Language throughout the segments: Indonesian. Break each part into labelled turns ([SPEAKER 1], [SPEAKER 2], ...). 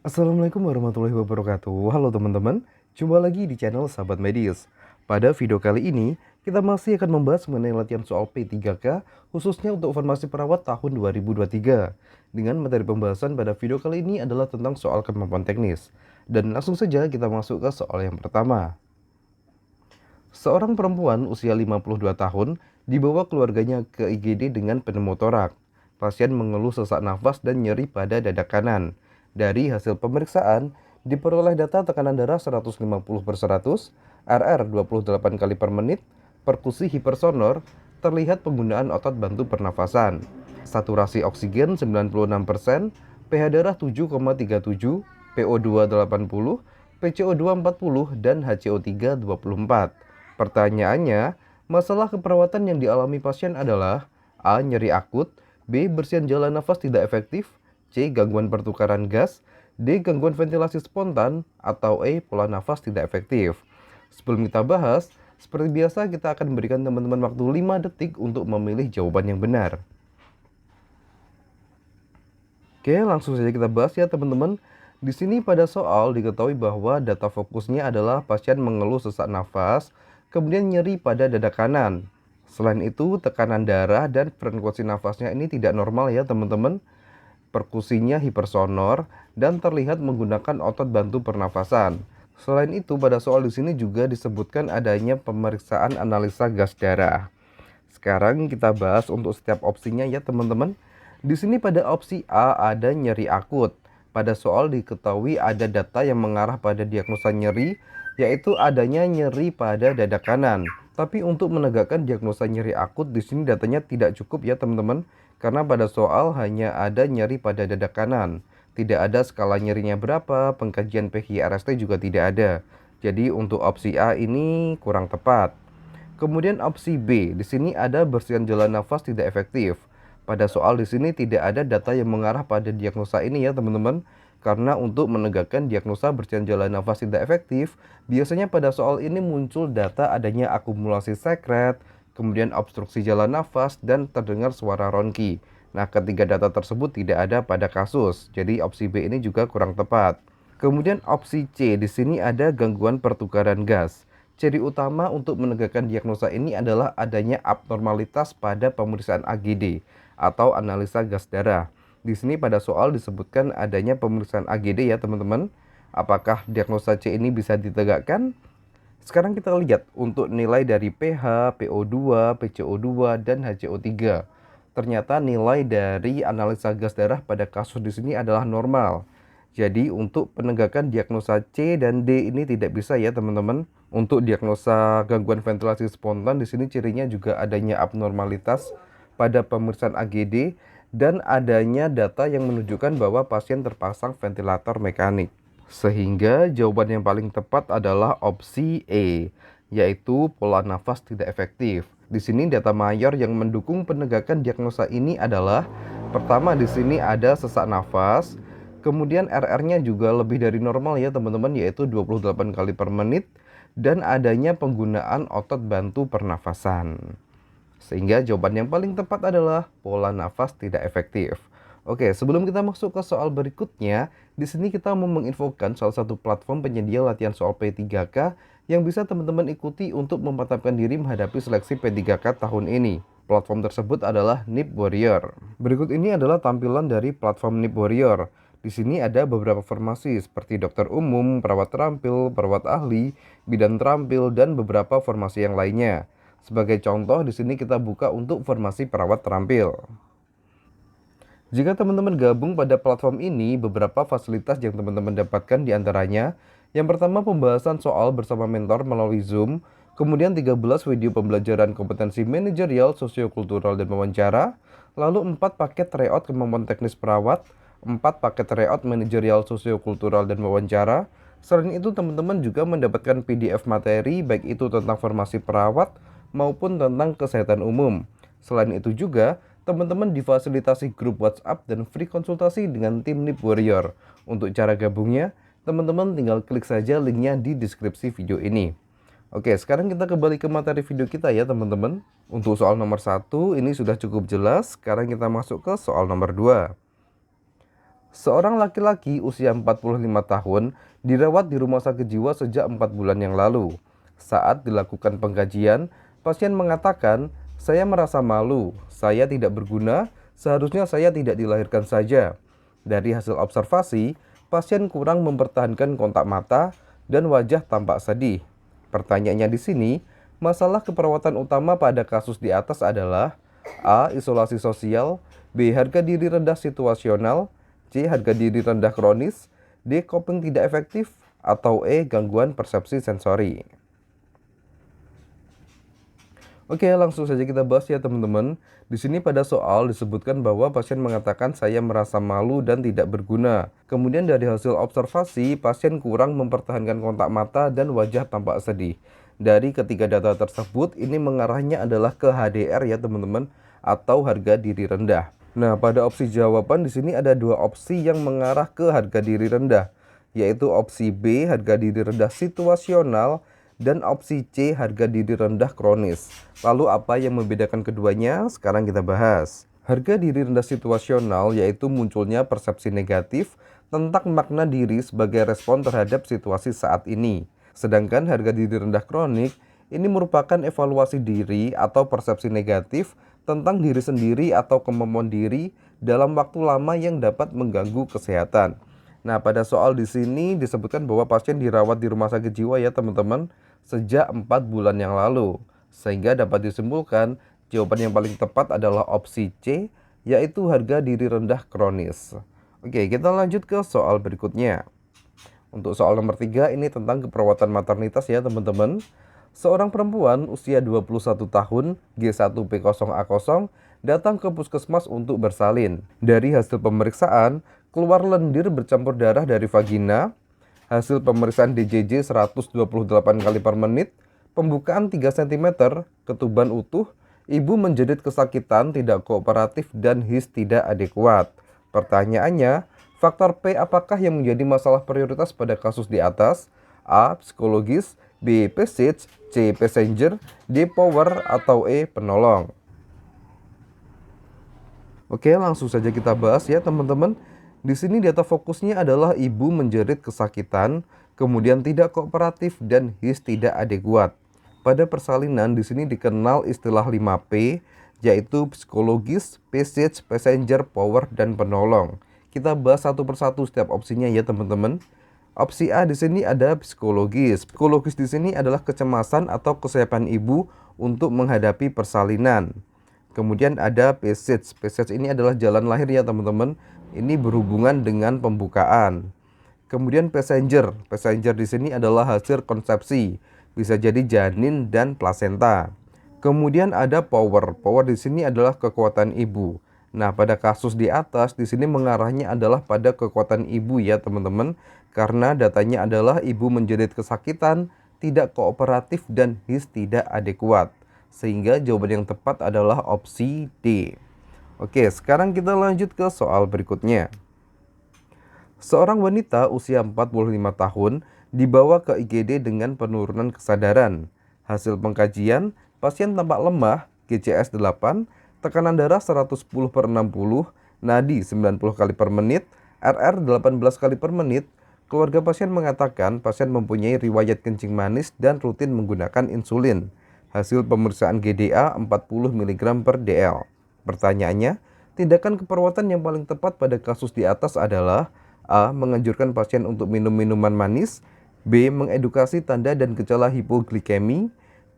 [SPEAKER 1] Assalamualaikum warahmatullahi wabarakatuh. Halo teman-teman, jumpa lagi di channel Sahabat Medis. Pada video kali ini, kita masih akan membahas mengenai latihan soal P3K khususnya untuk formasi perawat tahun 2023. Dengan materi pembahasan pada video kali ini adalah tentang soal kemampuan teknis. Dan langsung saja kita masuk ke soal yang pertama. Seorang perempuan usia 52 tahun dibawa keluarganya ke IGD dengan pneumotorak. Pasien mengeluh sesak nafas dan nyeri pada dada kanan. Dari hasil pemeriksaan, diperoleh data tekanan darah 150/100, RR 28 kali per menit, perkusi hipersonor, terlihat penggunaan otot bantu pernafasan. Saturasi oksigen 96%, pH darah 7,37, PO2 80, PCO2 40, dan HCO3 24. Pertanyaannya, masalah keperawatan yang dialami pasien adalah A. Nyeri akut, B. Bersihan jalan nafas tidak efektif, C. Gangguan pertukaran gas, D. Gangguan ventilasi spontan, atau E. Pola nafas tidak efektif. Sebelum kita bahas, seperti biasa kita akan berikan teman-teman waktu 5 detik untuk memilih jawaban yang benar. Oke, langsung saja kita bahas ya teman-teman. Di sini pada soal diketahui bahwa data fokusnya adalah pasien mengeluh sesak nafas, kemudian nyeri pada dada kanan. Selain itu, tekanan darah dan frekuensi nafasnya ini tidak normal ya teman-teman. Perkusinya hipersonor dan terlihat menggunakan otot bantu pernafasan. Selain itu, pada soal di sini juga disebutkan adanya pemeriksaan analisa gas darah. Sekarang kita bahas untuk setiap opsinya ya teman-teman. Di sini pada opsi A ada nyeri akut. Pada soal diketahui ada data yang mengarah pada diagnosa nyeri, yaitu adanya nyeri pada dada kanan. Tapi untuk menegakkan diagnosa nyeri akut di sini datanya tidak cukup ya teman-teman, karena pada soal hanya ada nyeri pada dada kanan. Tidak ada skala nyerinya berapa, pengkajian PHI-RST juga tidak ada. Jadi untuk opsi A ini kurang tepat. Kemudian opsi B, di sini ada bersihan jalan nafas tidak efektif. Pada soal di sini tidak ada data yang mengarah pada diagnosa ini ya teman-teman. Karena untuk menegakkan diagnosa bersihan jalan nafas tidak efektif, biasanya pada soal ini muncul data adanya akumulasi sekret, kemudian obstruksi jalan nafas, dan terdengar suara ronki. Nah, ketiga data tersebut tidak ada pada kasus, jadi opsi B ini juga kurang tepat. Kemudian opsi C, di sini ada gangguan pertukaran gas. Ciri utama untuk menegakkan diagnosa ini adalah adanya abnormalitas pada pemeriksaan AGD atau analisa gas darah. Di sini pada soal disebutkan adanya pemeriksaan AGD ya teman-teman. Apakah diagnosa C ini bisa ditegakkan? Sekarang kita lihat untuk nilai dari pH, PO2, PCO2, dan HCO3. Ternyata nilai dari analisa gas darah pada kasus di sini adalah normal. Jadi untuk penegakan diagnosa C dan D ini tidak bisa ya teman-teman. Untuk diagnosa gangguan ventilasi spontan di sini cirinya juga adanya abnormalitas pada pemeriksaan AGD dan adanya data yang menunjukkan bahwa pasien terpasang ventilator mekanik. Sehingga jawaban yang paling tepat adalah opsi E, yaitu pola nafas tidak efektif. Di sini data mayor yang mendukung penegakan diagnosa ini adalah pertama di sini ada sesak nafas. Kemudian RR-nya juga lebih dari normal ya teman-teman, yaitu 28 kali per menit. Dan adanya penggunaan otot bantu pernafasan. Sehingga jawaban yang paling tepat adalah pola nafas tidak efektif. Oke, sebelum kita masuk ke soal berikutnya, di sini kita mau menginfokan salah satu platform penyedia latihan soal P3K yang bisa teman-teman ikuti untuk memantapkan diri menghadapi seleksi P3K tahun ini. Platform tersebut adalah Nip Warrior. Berikut ini adalah tampilan dari platform Nip Warrior. Di sini ada beberapa formasi seperti dokter umum, perawat terampil, perawat ahli, bidan terampil, dan beberapa formasi yang lainnya. Sebagai contoh, di sini kita buka untuk formasi perawat terampil. Jika teman-teman gabung pada platform ini, beberapa fasilitas yang teman-teman dapatkan diantaranya, yang pertama pembahasan soal bersama mentor melalui Zoom, kemudian 13 video pembelajaran kompetensi manajerial, sosiokultural, dan wawancara, lalu 4 paket tryout kemampuan teknis perawat, 4 paket tryout manajerial, sosiokultural, dan wawancara. Selain itu, teman-teman juga mendapatkan PDF materi, baik itu tentang formasi perawat maupun tentang kesehatan umum. Selain itu juga, teman-teman difasilitasi grup WhatsApp dan free konsultasi dengan tim Nip Warrior. Untuk cara gabungnya, teman-teman tinggal klik saja linknya di deskripsi video ini. Oke, sekarang kita kembali ke materi video kita ya teman-teman. Untuk soal nomor 1 ini sudah cukup jelas. Sekarang kita masuk ke soal nomor 2. Seorang laki-laki usia 45 tahun dirawat di rumah sakit jiwa sejak 4 bulan yang lalu. Saat dilakukan pengkajian, pasien mengatakan, "Saya merasa malu, saya tidak berguna, seharusnya saya tidak dilahirkan saja." Dari hasil observasi, pasien kurang mempertahankan kontak mata dan wajah tampak sedih. Pertanyaannya di sini, masalah keperawatan utama pada kasus di atas adalah A. Isolasi sosial, B. Harga diri rendah situasional, C. Harga diri rendah kronis, D. Coping tidak efektif, atau E. Gangguan persepsi sensori. Oke, langsung saja kita bahas ya teman-teman. Di sini pada soal disebutkan bahwa pasien mengatakan saya merasa malu dan tidak berguna. Kemudian dari hasil observasi, pasien kurang mempertahankan kontak mata dan wajah tampak sedih. Dari ketiga data tersebut, ini mengarahnya adalah ke HDR ya teman-teman, atau harga diri rendah. Nah, pada opsi jawaban di sini ada dua opsi yang mengarah ke harga diri rendah, yaitu opsi B, harga diri rendah situasional, dan opsi C, harga diri rendah kronis. Lalu apa yang membedakan keduanya? Sekarang kita bahas. Harga diri rendah situasional yaitu munculnya persepsi negatif tentang makna diri sebagai respon terhadap situasi saat ini. Sedangkan harga diri rendah kronik ini merupakan evaluasi diri atau persepsi negatif tentang diri sendiri atau kemampuan diri dalam waktu lama yang dapat mengganggu kesehatan. Nah, pada soal di sini disebutkan bahwa pasien dirawat di rumah sakit jiwa ya teman-teman sejak 4 bulan yang lalu. Sehingga dapat disimpulkan jawaban yang paling tepat adalah opsi C, yaitu harga diri rendah kronis. Oke, kita lanjut ke soal berikutnya. Untuk soal nomor 3 ini tentang keperawatan maternitas ya teman-teman. Seorang perempuan usia 21 tahun G1P0A0 datang ke puskesmas untuk bersalin. Dari hasil pemeriksaan, keluar lendir bercampur darah dari vagina. Hasil pemeriksaan DJJ 128 kali per menit, pembukaan 3 cm, ketuban utuh, ibu menjerit kesakitan, tidak kooperatif, dan his tidak adekuat. Pertanyaannya, faktor P apakah yang menjadi masalah prioritas pada kasus di atas? A. Psikologis, B. Passage, C. Passenger, D. Power, atau E. Penolong. Oke, langsung saja kita bahas ya teman-teman. Di sini data fokusnya adalah ibu menjerit kesakitan, kemudian tidak kooperatif, dan his tidak adekuat. Pada persalinan di sini dikenal istilah 5P, yaitu psikologis, passage, passenger, power, dan penolong. Kita bahas satu persatu setiap opsinya ya teman-teman. Opsi A di sini ada psikologis. Psikologis di sini adalah kecemasan atau kesiapan ibu untuk menghadapi persalinan. Kemudian ada passage. Passage ini adalah jalan lahir ya teman-teman. Ini berhubungan dengan pembukaan. Kemudian passenger. Passenger di sini adalah hasil konsepsi. Bisa jadi janin dan plasenta. Kemudian ada power. Power di sini adalah kekuatan ibu. Nah, pada kasus di atas di sini mengarahnya adalah pada kekuatan ibu ya teman-teman, karena datanya adalah ibu menjerit kesakitan, tidak kooperatif, dan his tidak adekuat. Sehingga jawaban yang tepat adalah opsi D. Oke, sekarang kita lanjut ke soal berikutnya. Seorang wanita usia 45 tahun dibawa ke IGD dengan penurunan kesadaran. Hasil pengkajian, pasien tampak lemah, GCS 8, tekanan darah 110/60, nadi 90 kali per menit, RR 18 kali per menit. Keluarga pasien mengatakan pasien mempunyai riwayat kencing manis dan rutin menggunakan insulin. Hasil pemeriksaan GDA 40 mg per dl. Pertanyaannya, tindakan keperawatan yang paling tepat pada kasus di atas adalah A. Menganjurkan pasien untuk minum minuman manis, B. Mengedukasi tanda dan gejala hipoglikemi,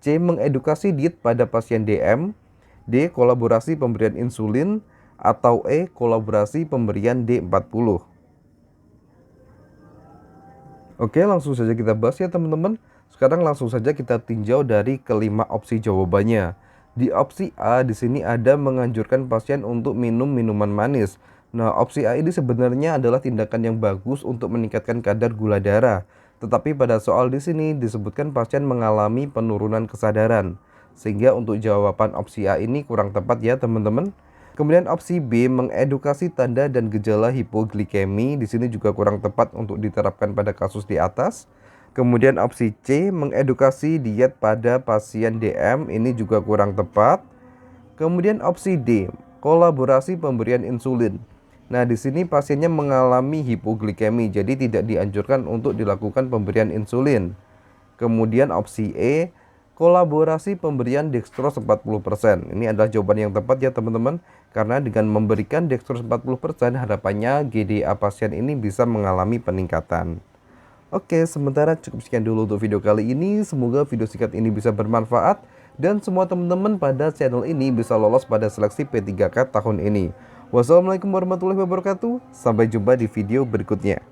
[SPEAKER 1] C. Mengedukasi diet pada pasien DM, D. Kolaborasi pemberian insulin, atau E. Kolaborasi pemberian D40. Oke, langsung saja kita bahas ya teman-teman. Sekarang langsung saja kita tinjau dari kelima opsi jawabannya. Di opsi A di sini ada menganjurkan pasien untuk minum minuman manis. Nah, opsi A ini sebenarnya adalah tindakan yang bagus untuk meningkatkan kadar gula darah. Tetapi pada soal di sini disebutkan pasien mengalami penurunan kesadaran. Sehingga untuk jawaban opsi A ini kurang tepat ya teman-teman. Kemudian opsi B, mengedukasi tanda dan gejala hipoglikemi, di sini juga kurang tepat untuk diterapkan pada kasus di atas. Kemudian opsi C, mengedukasi diet pada pasien DM, ini juga kurang tepat. Kemudian opsi D, kolaborasi pemberian insulin. Nah, di sini pasiennya mengalami hipoglikemi, jadi tidak dianjurkan untuk dilakukan pemberian insulin. Kemudian opsi E, kolaborasi pemberian dextrose 40%. Ini adalah jawaban yang tepat ya teman-teman, karena dengan memberikan dextrose 40% harapannya GDA pasien ini bisa mengalami peningkatan. Oke, sementara cukup sekian dulu untuk video kali ini. Semoga video singkat ini bisa bermanfaat dan semua teman-teman pada channel ini bisa lolos pada seleksi P3K tahun ini. Wassalamualaikum warahmatullahi wabarakatuh. Sampai jumpa di video berikutnya.